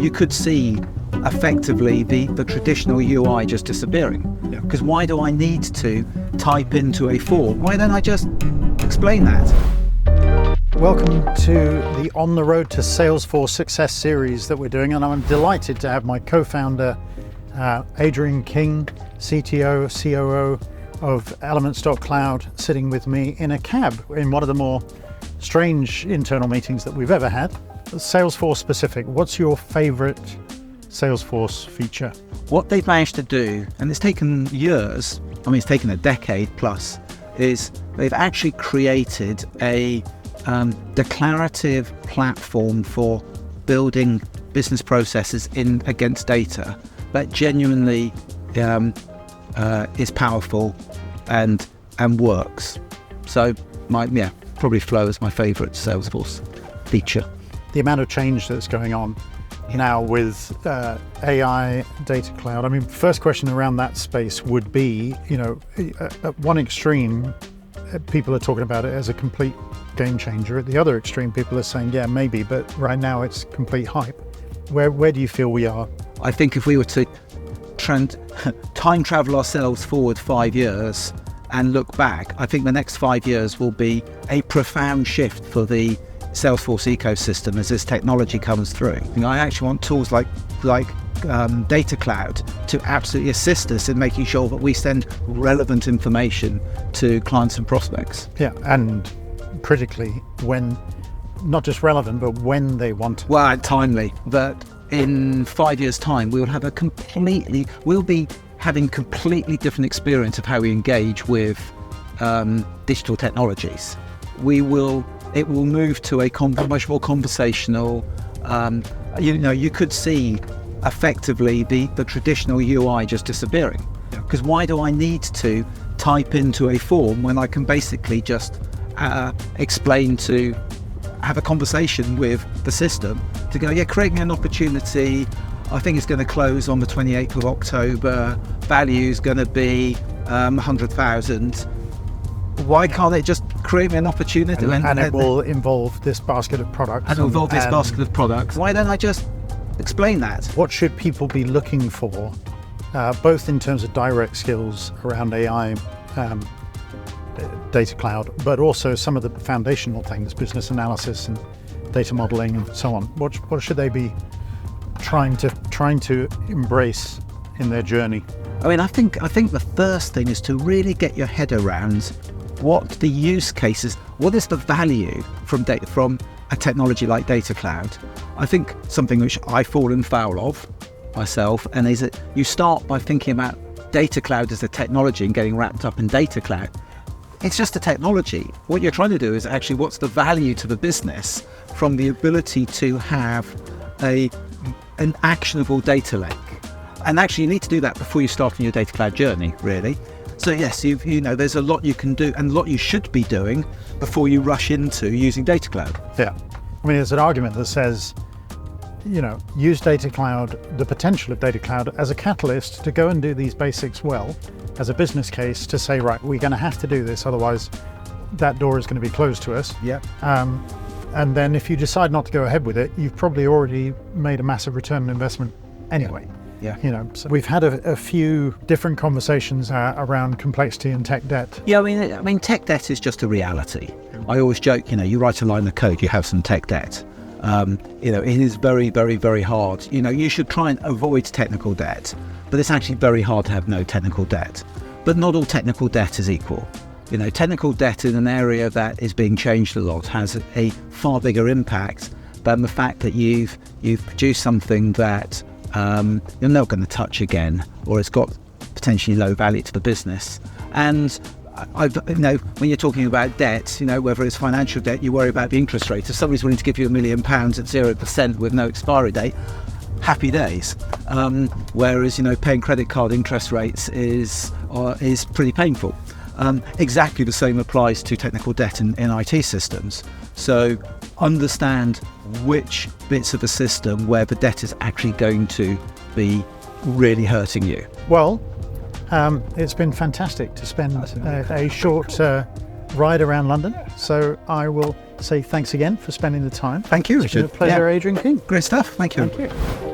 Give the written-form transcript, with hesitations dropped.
you could see effectively the traditional UI just disappearing. Because why do I need to type into a form? Why don't I just explain that? Welcome to the On the Road to Salesforce Success series that we're doing, and I'm delighted to have my co-founder Adrian King, CTO, COO of Elements.cloud, sitting with me in a cab in one of the more strange internal meetings that we've ever had. Salesforce specific, what's your favorite Salesforce feature? What they've managed to do, and it's taken years, I mean it's taken a decade plus, is they've actually created a declarative platform for building business processes in against data that genuinely is powerful and works. So probably Flow is my favorite Salesforce feature. The amount of change that's going on now with AI, data cloud. I mean, first question around that space would be, at one extreme, people are talking about it as a complete game changer. At the other extreme, people are saying, yeah, maybe, but right now it's complete hype. Where do you feel we are? I think if we were to time travel ourselves forward 5 years and look back, I think the next 5 years will be a profound shift for the Salesforce ecosystem as this technology comes through. I actually want tools like Data Cloud to absolutely assist us in making sure that we send relevant information to clients and prospects. Yeah, and critically, when, not just relevant, but when they want. Well, timely. But in 5 years' time, we'll be having completely different experience of how we engage with digital technologies. It will move to a much more conversational. You could see effectively the traditional UI just disappearing. Because why do I need to type into a form when I can basically just have a conversation with the system to go, yeah, create me an opportunity. I think it's going to close on the 28th of October. Value is going to be 100,000. Why can't it just create me an opportunity? And it will involve this basket of products. And involve this basket of products. Why don't I just explain that? What should people be looking for, both in terms of direct skills around AI, data cloud, but also some of the foundational things, business analysis and data modeling and so on? What should they be trying to embrace in their journey? I mean, I think the first thing is to really get your head around what the use cases, what is the value from a technology like Data Cloud. I think something which I've fallen foul of myself, and is that you start by thinking about Data Cloud as a technology and getting wrapped up in Data Cloud. It's just a technology. What you're trying to do is actually what's the value to the business from the ability to have an actionable data lake. And actually you need to do that before you start on your Data Cloud journey, really. So yes, there's a lot you can do and a lot you should be doing before you rush into using Data Cloud. Yeah, I mean, there's an argument that says, use Data Cloud, the potential of Data Cloud as a catalyst to go and do these basics well, as a business case to say, right, we're going to have to do this, otherwise that door is going to be closed to us. Yeah. And then if you decide not to go ahead with it, you've probably already made a massive return on investment anyway. Yeah. So we've had a few different conversations around complexity and tech debt. Yeah, I mean, tech debt is just a reality. I always joke, you write a line of code, you have some tech debt. It is very, very, very hard. You should try and avoid technical debt, but it's actually very hard to have no technical debt. But not all technical debt is equal. Technical debt in an area that is being changed a lot has a far bigger impact than the fact that you've produced something that you're not going to touch again, or it's got potentially low value to the business. And when you're talking about debt, whether it's financial debt, you worry about the interest rate. If somebody's willing to give you £1 million at 0% with no expiry date, happy days. Whereas paying credit card interest rates is pretty painful. Exactly the same applies to technical debt in IT systems. So understand which bits of the system where the debt is actually going to be really hurting you. Well, it's been fantastic to spend a short ride around London. So I will say thanks again for spending the time. Thank you, Richard. It's been a pleasure, Adrian King. Great stuff. Thank you. Thank you.